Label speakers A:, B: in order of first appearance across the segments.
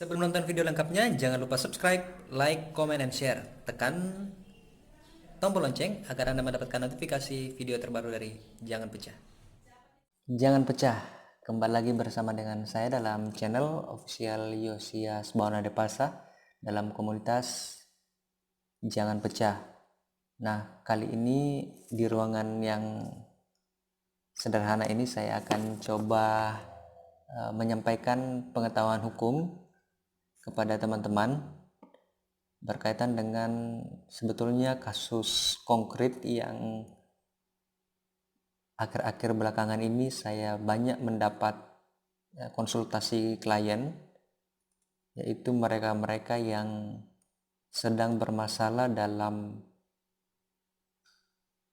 A: Sebelum nonton video lengkapnya, jangan lupa subscribe, like, comment, and share. Tekan tombol lonceng agar Anda mendapatkan notifikasi video terbaru dari Jangan Pecah. Jangan pecah, kembali lagi bersama dengan saya dalam channel official Yosias Bauna de Palsa dalam komunitas Jangan Pecah. Nah, kali ini di ruangan yang sederhana ini saya akan coba menyampaikan pengetahuan hukum kepada teman-teman berkaitan dengan sebetulnya kasus konkret yang akhir-akhir belakangan ini saya banyak mendapat konsultasi klien, yaitu mereka-mereka yang sedang bermasalah dalam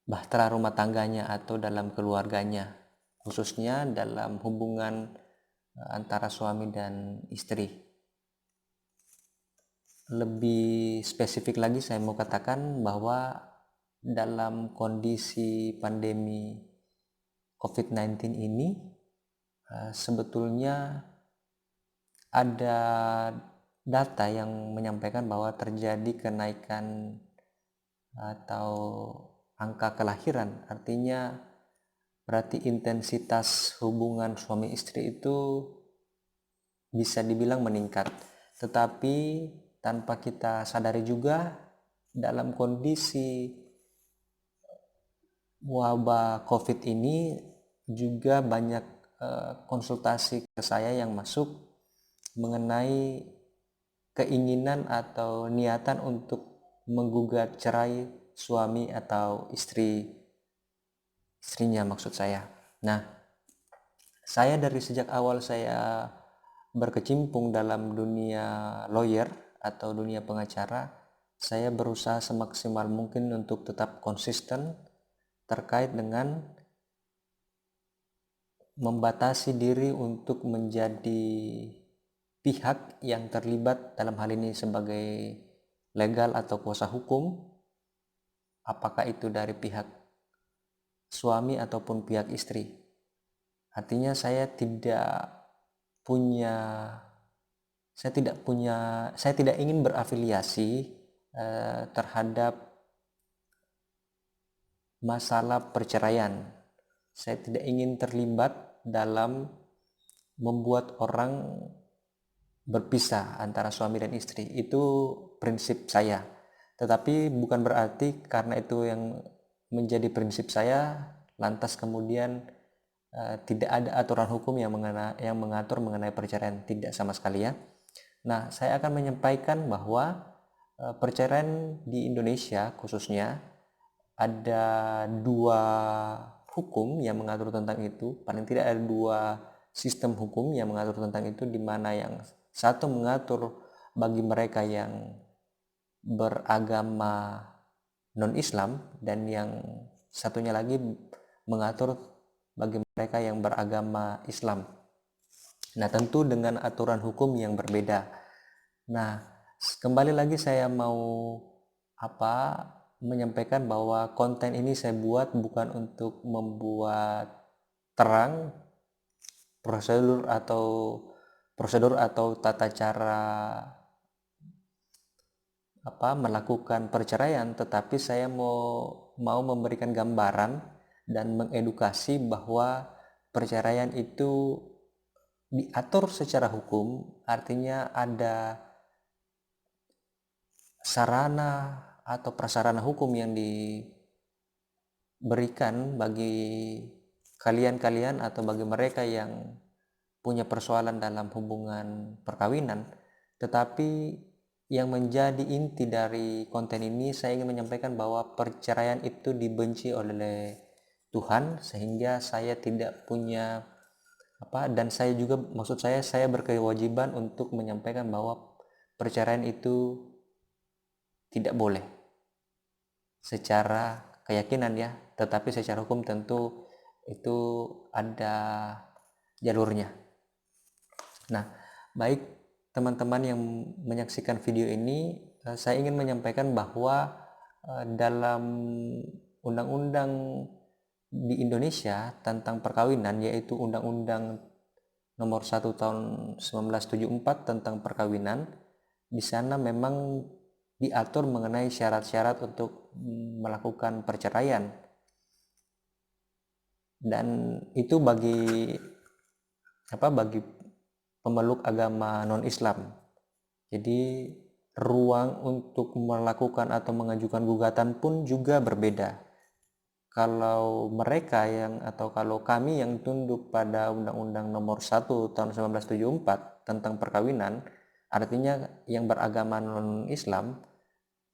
A: bahtera rumah tangganya atau dalam keluarganya, khususnya dalam hubungan antara suami dan istri. Lebih spesifik lagi saya mau katakan bahwa dalam kondisi pandemi COVID-19 ini sebetulnya ada data yang menyampaikan bahwa terjadi kenaikan atau angka kelahiran, artinya berarti intensitas hubungan suami istri itu bisa dibilang meningkat. Tetapi tanpa kita sadari juga, dalam kondisi wabah COVID ini juga banyak konsultasi ke saya yang masuk mengenai keinginan atau niatan untuk menggugat cerai suami atau istrinya maksud saya. Nah, saya dari sejak awal saya berkecimpung dalam dunia lawyer atau dunia pengacara, saya berusaha semaksimal mungkin untuk tetap konsisten terkait dengan membatasi diri untuk menjadi pihak yang terlibat dalam hal ini sebagai legal atau kuasa hukum, apakah itu dari pihak suami ataupun pihak istri. Artinya punya saya tidak ingin berafiliasi terhadap masalah perceraian. Saya tidak ingin terlibat dalam membuat orang berpisah antara suami dan istri. Itu prinsip saya. Tetapi bukan berarti karena itu yang menjadi prinsip saya, lantas kemudian tidak ada aturan hukum yang mengatur mengenai perceraian. Tidak sama sekali ya. Nah, saya akan menyampaikan bahwa perceraian di Indonesia khususnya ada dua hukum yang mengatur tentang itu. Paling tidak ada dua sistem hukum yang mengatur tentang itu, di mana yang satu mengatur bagi mereka yang beragama non-Islam dan yang satunya lagi mengatur bagi mereka yang beragama Islam. Nah, tentu dengan aturan hukum yang berbeda. Nah, kembali lagi saya mau menyampaikan bahwa konten ini saya buat bukan untuk membuat terang prosedur atau tata cara melakukan perceraian, tetapi saya mau memberikan gambaran dan mengedukasi bahwa perceraian itu diatur secara hukum, artinya ada sarana atau prasarana hukum yang diberikan bagi kalian atau bagi mereka yang punya persoalan dalam hubungan perkawinan. Tetapi yang menjadi inti dari konten ini, saya ingin menyampaikan bahwa perceraian itu dibenci oleh Tuhan, sehingga saya tidak punya dan saya juga, maksud saya berkewajiban untuk menyampaikan bahwa perceraian itu tidak boleh secara keyakinan ya, tetapi secara hukum tentu itu ada jalurnya. Nah, baik teman-teman yang menyaksikan video ini, saya ingin menyampaikan bahwa dalam undang-undang di Indonesia tentang perkawinan, yaitu Undang-Undang nomor 1 tahun 1974 tentang perkawinan, di sana memang diatur mengenai syarat-syarat untuk melakukan perceraian, dan itu bagi pemeluk agama non-Islam. Jadi ruang untuk melakukan atau mengajukan gugatan pun juga berbeda. Kalau mereka kalau kami yang tunduk pada Undang-Undang Nomor 1 tahun 1974 tentang perkawinan, artinya yang beragama non-Islam,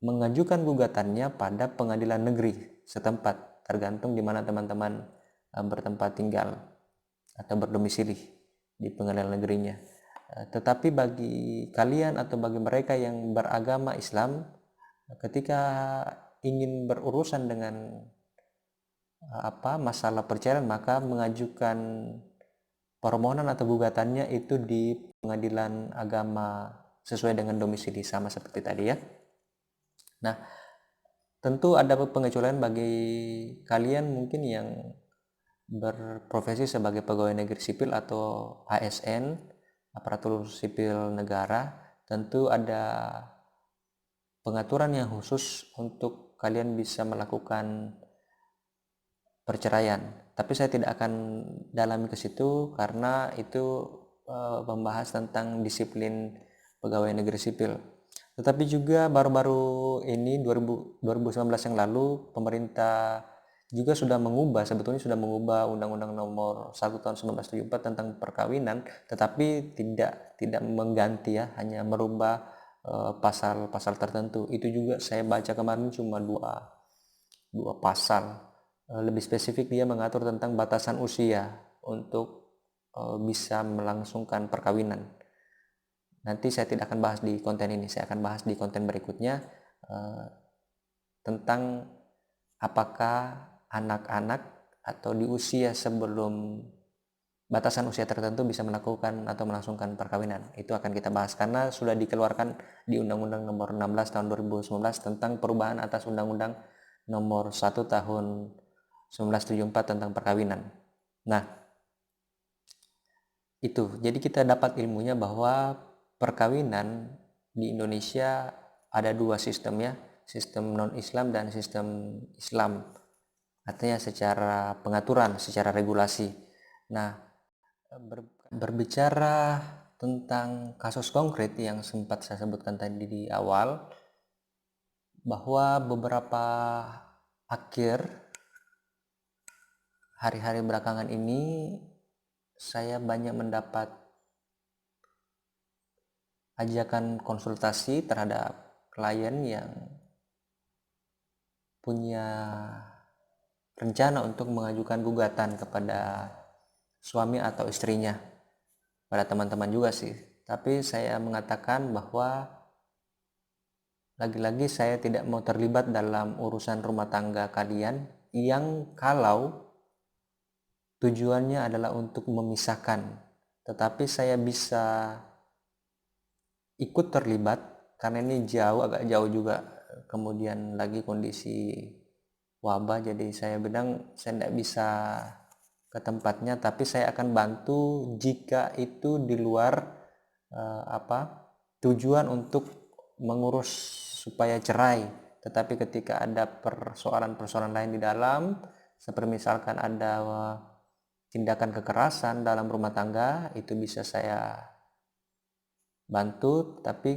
A: mengajukan gugatannya pada pengadilan negeri setempat, tergantung di mana teman-teman bertempat tinggal atau berdomisili di pengadilan negerinya. Tetapi bagi kalian atau bagi mereka yang beragama Islam, ketika ingin berurusan dengan masalah perceraian, maka mengajukan permohonan atau gugatannya itu di pengadilan agama sesuai dengan domisili, sama seperti tadi ya. Nah, tentu ada pengecualian bagi kalian mungkin yang berprofesi sebagai pegawai negeri sipil atau ASN, aparatur sipil negara. Tentu ada pengaturan yang khusus untuk kalian bisa melakukan perceraian, tapi saya tidak akan dalami ke situ karena itu membahas tentang disiplin pegawai negeri sipil. Tetapi juga baru-baru ini 2019 yang lalu, pemerintah juga sebetulnya sudah mengubah Undang-Undang Nomor 1 tahun 1974 tentang perkawinan, tetapi tidak mengganti ya, hanya merubah pasal-pasal tertentu. Itu juga saya baca kemarin cuma dua pasal. Lebih spesifik dia mengatur tentang batasan usia untuk bisa melangsungkan perkawinan. Nanti saya tidak akan bahas di konten ini, saya akan bahas di konten berikutnya tentang apakah anak-anak atau di usia sebelum batasan usia tertentu bisa melakukan atau melangsungkan perkawinan. Itu akan kita bahas karena sudah dikeluarkan di Undang-Undang Nomor 16 tahun 2019 tentang perubahan atas Undang-Undang Nomor 1 tahun 1974 tentang perkawinan. Nah, itu. Jadi kita dapat ilmunya bahwa perkawinan di Indonesia ada dua sistem ya, sistem non-Islam dan sistem Islam. Artinya secara pengaturan, secara regulasi. Nah, berbicara tentang kasus konkret yang sempat saya sebutkan tadi di awal, bahwa beberapa akhir hari-hari belakangan ini saya banyak mendapat ajakan konsultasi terhadap klien yang punya rencana untuk mengajukan gugatan kepada suami atau istrinya, pada teman-teman juga sih. Tapi saya mengatakan bahwa lagi-lagi saya tidak mau terlibat dalam urusan rumah tangga kalian yang kalau tujuannya adalah untuk memisahkan, tetapi saya bisa ikut terlibat karena ini agak jauh juga, kemudian lagi kondisi wabah, jadi saya tidak bisa ke tempatnya, tapi saya akan bantu jika itu di luar tujuan untuk mengurus supaya cerai. Tetapi ketika ada persoalan-persoalan lain di dalam, seperti misalkan ada tindakan kekerasan dalam rumah tangga, itu bisa saya bantu, tapi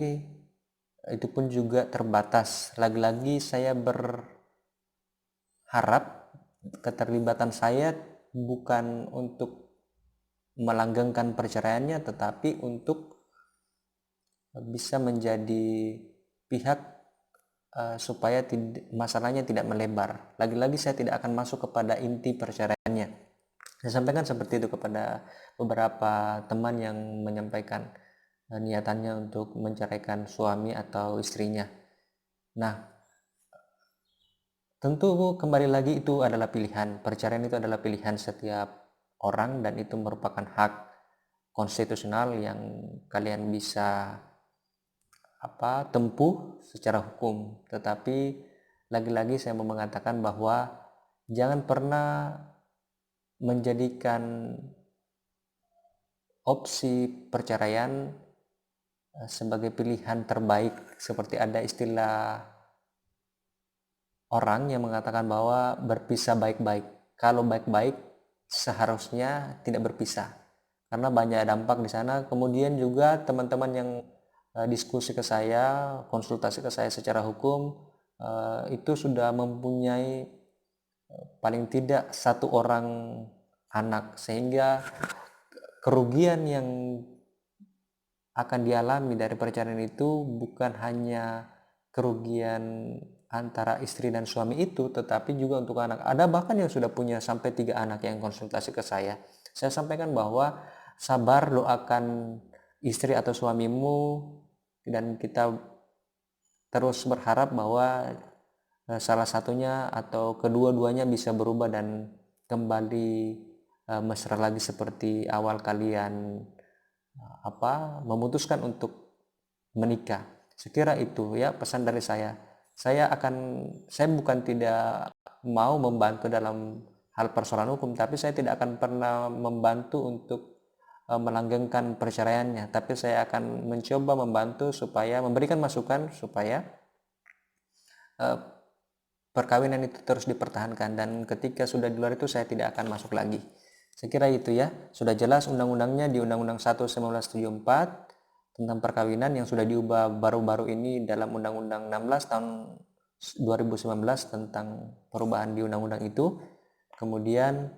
A: itu pun juga terbatas. Lagi-lagi saya berharap keterlibatan saya bukan untuk melanggengkan perceraiannya, tetapi untuk bisa menjadi pihak supaya masalahnya tidak melebar. Lagi-lagi saya tidak akan masuk kepada inti perceraiannya. Saya sampaikan seperti itu kepada beberapa teman yang menyampaikan niatannya untuk menceraikan suami atau istrinya. Nah, tentu kembali lagi itu adalah pilihan. Perceraian itu adalah pilihan setiap orang dan itu merupakan hak konstitusional yang kalian bisa tempuh secara hukum. Tetapi lagi-lagi saya mau mengatakan bahwa jangan pernah menjadikan opsi perceraian sebagai pilihan terbaik, seperti ada istilah orang yang mengatakan bahwa berpisah baik-baik. Kalau baik-baik seharusnya tidak berpisah karena banyak dampak di sana. Kemudian juga teman-teman yang diskusi ke saya, konsultasi ke saya secara hukum, itu sudah mempunyai paling tidak satu orang anak, sehingga kerugian yang akan dialami dari perceraian itu bukan hanya kerugian antara istri dan suami itu, tetapi juga untuk anak. Ada bahkan yang sudah punya sampai 3 anak yang konsultasi ke saya. Saya sampaikan bahwa sabar, doakan istri atau suamimu, dan kita terus berharap bahwa salah satunya atau kedua-duanya bisa berubah dan kembali mesra lagi seperti awal kalian memutuskan untuk menikah. Sekira itu ya pesan dari saya. Saya bukan tidak mau membantu dalam hal persoalan hukum, tapi saya tidak akan pernah membantu untuk melanggengkan perceraiannya, tapi saya akan mencoba membantu supaya memberikan masukan supaya perkawinan itu terus dipertahankan, dan ketika sudah di luar itu saya tidak akan masuk lagi. Saya kira itu ya, sudah jelas undang-undangnya di Undang-Undang 1 1974 tentang perkawinan yang sudah diubah baru-baru ini dalam Undang-Undang 16 tahun 2019 tentang perubahan di undang-undang itu. Kemudian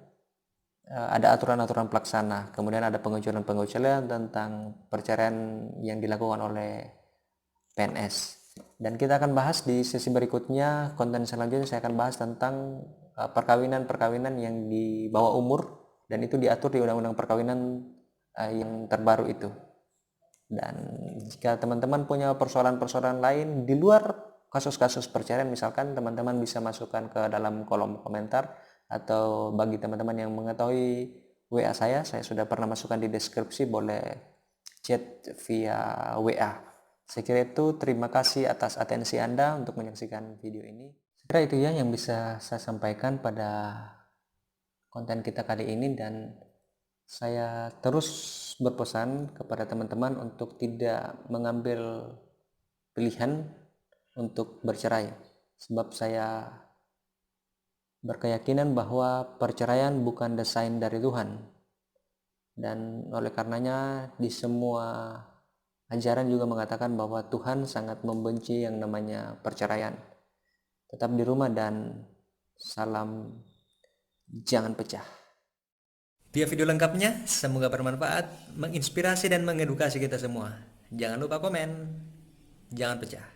A: ada aturan-aturan pelaksana, kemudian ada pengecualian-pengecualian tentang perceraian yang dilakukan oleh PNS. Dan kita akan bahas di sesi berikutnya, konten selanjutnya saya akan bahas tentang perkawinan-perkawinan yang di bawah umur, dan itu diatur di undang-undang perkawinan yang terbaru itu. Dan jika teman-teman punya persoalan-persoalan lain di luar kasus-kasus perceraian, misalkan teman-teman bisa masukkan ke dalam kolom komentar, atau bagi teman-teman yang mengetahui WA saya sudah pernah masukkan di deskripsi, boleh chat via WA. Saya kira itu, terima kasih atas atensi Anda untuk menyaksikan video ini. Saya kira itu ya yang bisa saya sampaikan pada konten kita kali ini, dan saya terus berpesan kepada teman-teman untuk tidak mengambil pilihan untuk bercerai, sebab saya berkeyakinan bahwa perceraian bukan desain dari Tuhan, dan oleh karenanya di semua ajaran juga mengatakan bahwa Tuhan sangat membenci yang namanya perceraian. Tetap di rumah dan salam jangan pecah. Dia video lengkapnya, semoga bermanfaat, menginspirasi dan mengedukasi kita semua. Jangan lupa komen, jangan pecah.